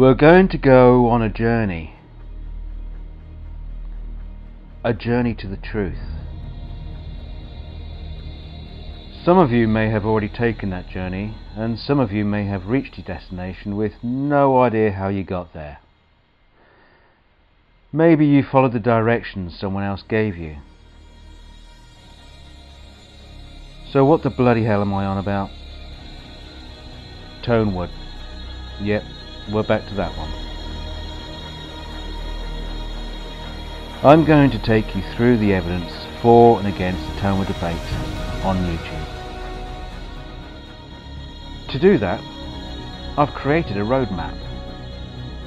We're going to go on a journey to the truth. Some of you may have already taken that journey, and some of you may have reached your destination with no idea how you got there. Maybe you followed the directions someone else gave you. So what the bloody hell am I on about? Tonewood. Yep, we're back to that one. I'm going to take you through the evidence for and against the Tonewood debate on YouTube. To do that, I've created a roadmap.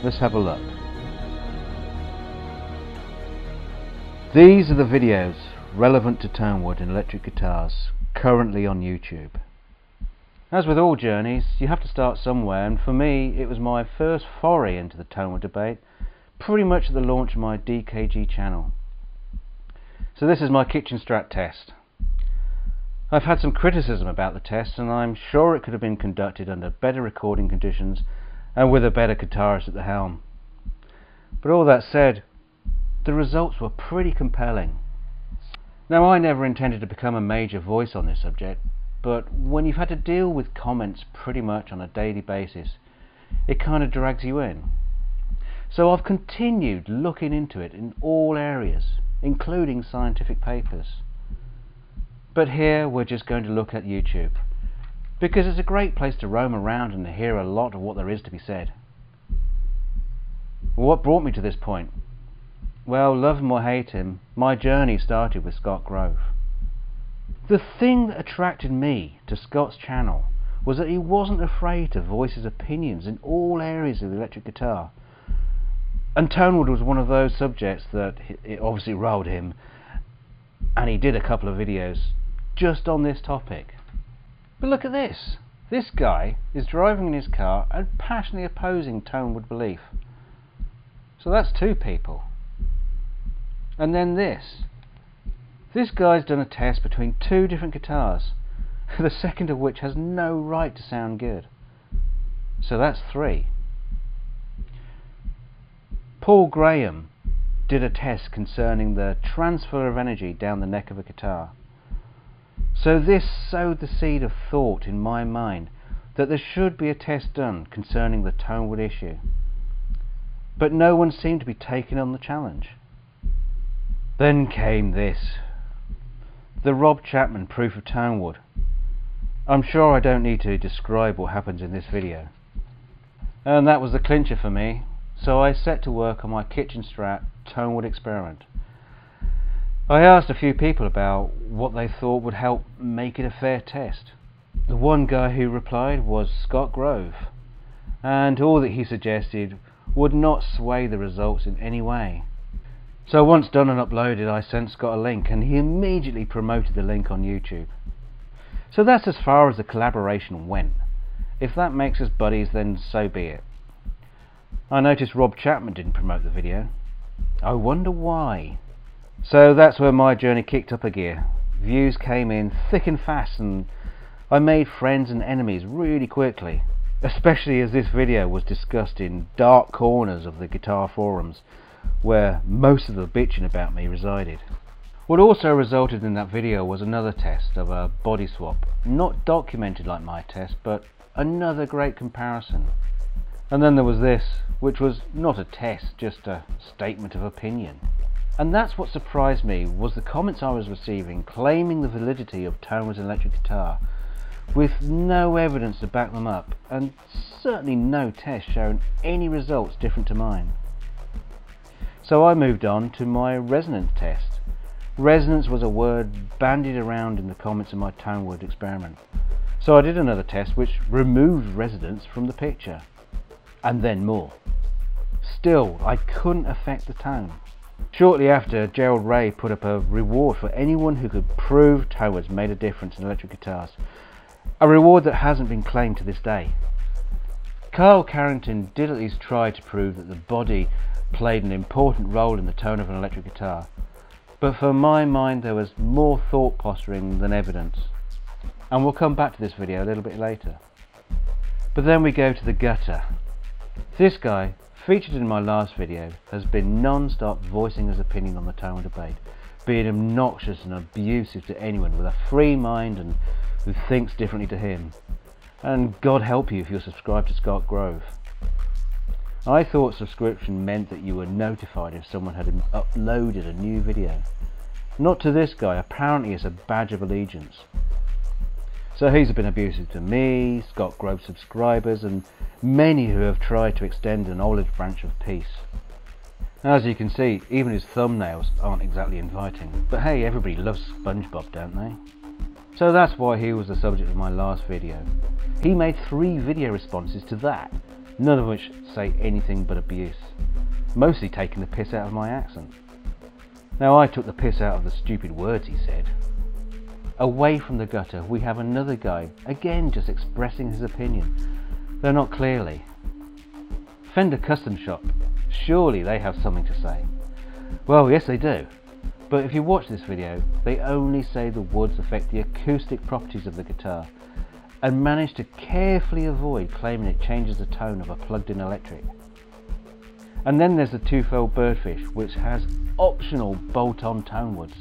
Let's have a look. These are the videos relevant to Tonewood and electric guitars currently on YouTube. As with all journeys, you have to start somewhere, and for me it was my first foray into the Tonewood debate pretty much at the launch of my DKG channel. So this is my kitchen Strat test. I've had some criticism about the test, and I'm sure it could have been conducted under better recording conditions and with a better guitarist at the helm. But all that said, the results were pretty compelling. Now, I never intended to become a major voice on this subject, but when you've had to deal with comments pretty much on a daily basis, it kind of drags you in. So I've continued looking into it in all areas, including scientific papers. But here we're just going to look at YouTube, because it's a great place to roam around and hear a lot of what there is to be said. What brought me to this point? Well, love him or hate him, my journey started with Scott Grove. The thing that attracted me to Scott's channel was that he wasn't afraid to voice his opinions in all areas of the electric guitar. And Tonewood was one of those subjects that it obviously rolled him, and he did a couple of videos just on this topic. But look at this. This guy is driving in his car and passionately opposing Tonewood belief. So that's two people. And then this guy's done a test between two different guitars, the second of which has no right to sound good. So that's three. Paul Graham did a test concerning the transfer of energy down the neck of a guitar. So this sowed the seed of thought in my mind that there should be a test done concerning the Tonewood issue. But no one seemed to be taking on the challenge. Then came this. The Rob Chapman proof of Tonewood. I'm sure I don't need to describe what happens in this video. And that was the clincher for me, so I set to work on my kitchen Strat Tonewood experiment. I asked a few people about what they thought would help make it a fair test. The one guy who replied was Scott Grove, and all that he suggested would not sway the results in any way. So once done and uploaded, I sent Scott a link, and he immediately promoted the link on YouTube. So that's as far as the collaboration went. If that makes us buddies, then so be it. I noticed Rob Chapman didn't promote the video. I wonder why. So that's where my journey kicked up a gear. Views came in thick and fast, and I made friends and enemies really quickly, especially as this video was discussed in dark corners of the guitar forums, where most of the bitching about me resided. What also resulted in that video was another test of a body swap, not documented like my test, but another great comparison. And then there was this, which was not a test, just a statement of opinion. And that's what surprised me, was the comments I was receiving claiming the validity of Tonewood's electric guitar, with no evidence to back them up, and certainly no test showing any results different to mine. So I moved on to my resonance test. Resonance was a word bandied around in the comments of my Tonewood experiment. So I did another test which removed resonance from the picture. And then more. Still, I couldn't affect the tone. Shortly after, Gerald Ray put up a reward for anyone who could prove Tonewood's made a difference in electric guitars. A reward that hasn't been claimed to this day. Carl Carrington did at least try to prove that the body played an important role in the tone of an electric guitar, but for my mind there was more thought posturing than evidence, and we'll come back to this video a little bit later. But then we go to the gutter. This guy, featured in my last video, has been non-stop voicing his opinion on the Tonewood debate, being obnoxious and abusive to anyone with a free mind and who thinks differently to him. And God help you if you're subscribed to Scott Grove. I thought subscription meant that you were notified if someone had uploaded a new video. Not to this guy, apparently it's a badge of allegiance. So he's been abusive to me, Scott Grove subscribers, and many who have tried to extend an olive branch of peace. As you can see, even his thumbnails aren't exactly inviting, but hey, everybody loves SpongeBob, don't they? So that's why he was the subject of my last video. He made 3 video responses to that, none of which say anything but abuse, mostly taking the piss out of my accent. Now I took the piss out of the stupid words he said. Away from the gutter we have another guy, again just expressing his opinion, though not clearly. Fender Custom Shop, surely they have something to say. Well, yes they do, but if you watch this video they only say the woods affect the acoustic properties of the guitar and manage to carefully avoid claiming it changes the tone of a plugged-in electric. And then there's the two-fold birdfish, which has optional bolt-on Tonewoods.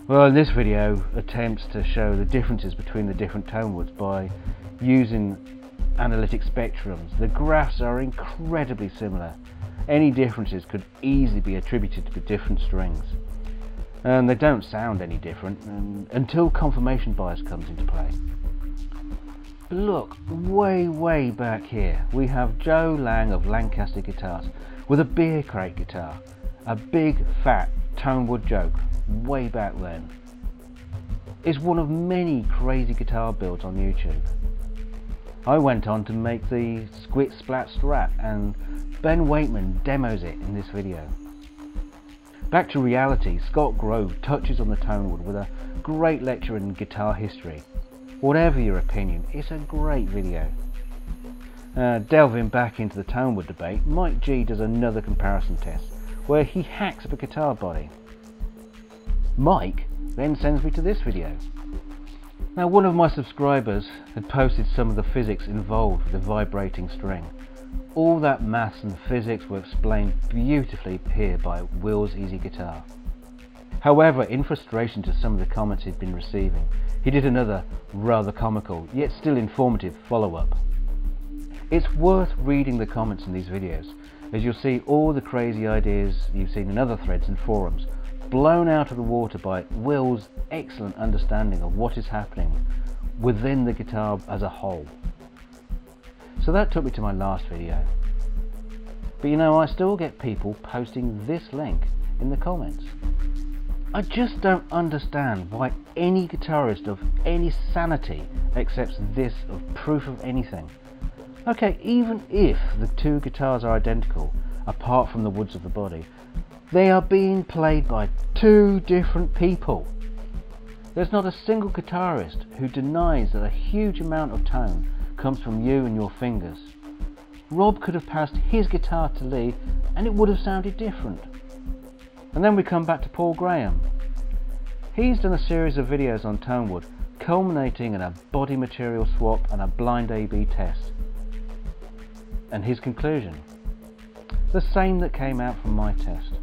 Well, this video attempts to show the differences between the different Tonewoods by using analytic spectrums. The graphs are incredibly similar. Any differences could easily be attributed to the different strings. And they don't sound any different until confirmation bias comes into play. But look, way back here, we have Joe Lang of Langcaster guitars with a beer crate guitar. A big fat Tonewood joke, way back then. It's one of many crazy guitar builds on YouTube. I went on to make the Squit Splat Strat, and Ben Waitman demos it in this video. Back to reality, Scott Grove touches on the Tonewood with a great lecture in guitar history. Whatever your opinion, it's a great video. Delving back into the Tonewood debate, Mike G does another comparison test where he hacks up a guitar body. Mike then sends me to this video. Now, one of my subscribers had posted some of the physics involved with the vibrating string. All that maths and physics were explained beautifully here by Will's Easy Guitar. However, in frustration to some of the comments he'd been receiving, he did another rather comical yet still informative follow-up. It's worth reading the comments in these videos, as you'll see all the crazy ideas you've seen in other threads and forums blown out of the water by Will's excellent understanding of what is happening within the guitar as a whole. So that took me to my last video. But you know, I still get people posting this link in the comments. I just don't understand why any guitarist of any sanity accepts this as proof of anything. Okay, even if the two guitars are identical, apart from the woods of the body, they are being played by 2 different people. There's not a single guitarist who denies that a huge amount of tone comes from you and your fingers. Rob could have passed his guitar to Lee and it would have sounded different. And then we come back to Paul Graham. He's done a series of videos on Tonewood, culminating in a body material swap and a blind A/B test. And his conclusion? The same that came out from my test.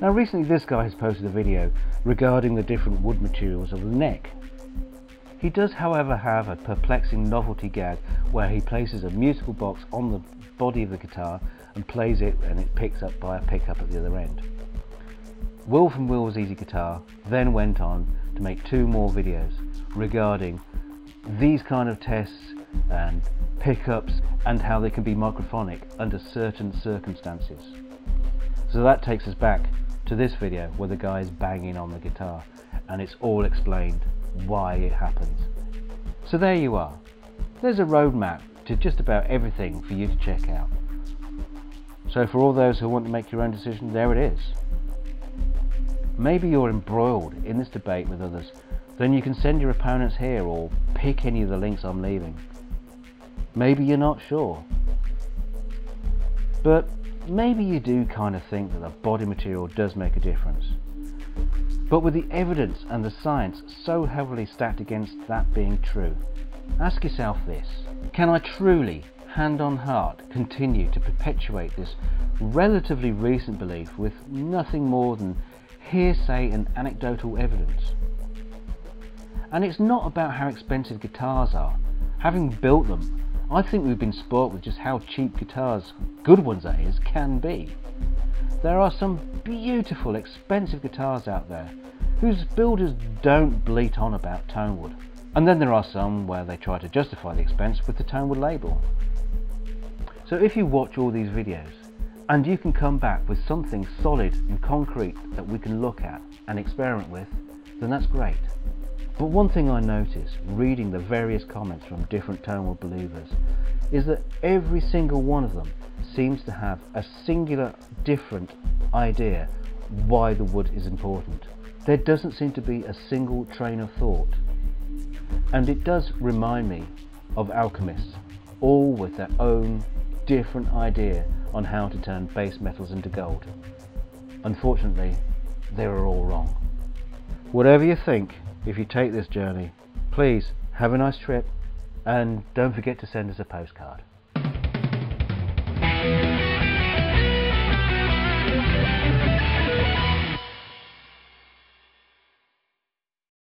Now recently this guy has posted a video regarding the different wood materials of the neck. He does however have a perplexing novelty gag where he places a musical box on the body of the guitar and plays it, and it picks up by a pickup at the other end. Will from Will's Easy Guitar then went on to make 2 more videos regarding these kind of tests and pickups and how they can be microphonic under certain circumstances. So that takes us back to this video where the guy is banging on the guitar, and it's all explained why it happens. So there you are. There's a roadmap to just about everything for you to check out. So for all those who want to make your own decision, there it is. Maybe you're embroiled in this debate with others, then you can send your opponents here or pick any of the links I'm leaving. Maybe you're not sure, but maybe you do kind of think that the body material does make a difference. But with the evidence and the science so heavily stacked against that being true, ask yourself this: can I truly hand on heart, continue to perpetuate this relatively recent belief with nothing more than hearsay and anecdotal evidence. And it's not about how expensive guitars are. Having built them, I think we've been spoilt with just how cheap guitars, good ones that is, can be. There are some beautiful, expensive guitars out there whose builders don't bleat on about Tonewood. And then there are some where they try to justify the expense with the Tonewood label. So if you watch all these videos and you can come back with something solid and concrete that we can look at and experiment with, then that's great. But one thing I notice reading the various comments from different Tonewood believers is that every single one of them seems to have a singular different idea why the wood is important. There doesn't seem to be a single train of thought. And it does remind me of alchemists, all with their own different idea on how to turn base metals into gold. Unfortunately, they were all wrong. Whatever you think, if you take this journey, please have a nice trip and don't forget to send us a postcard.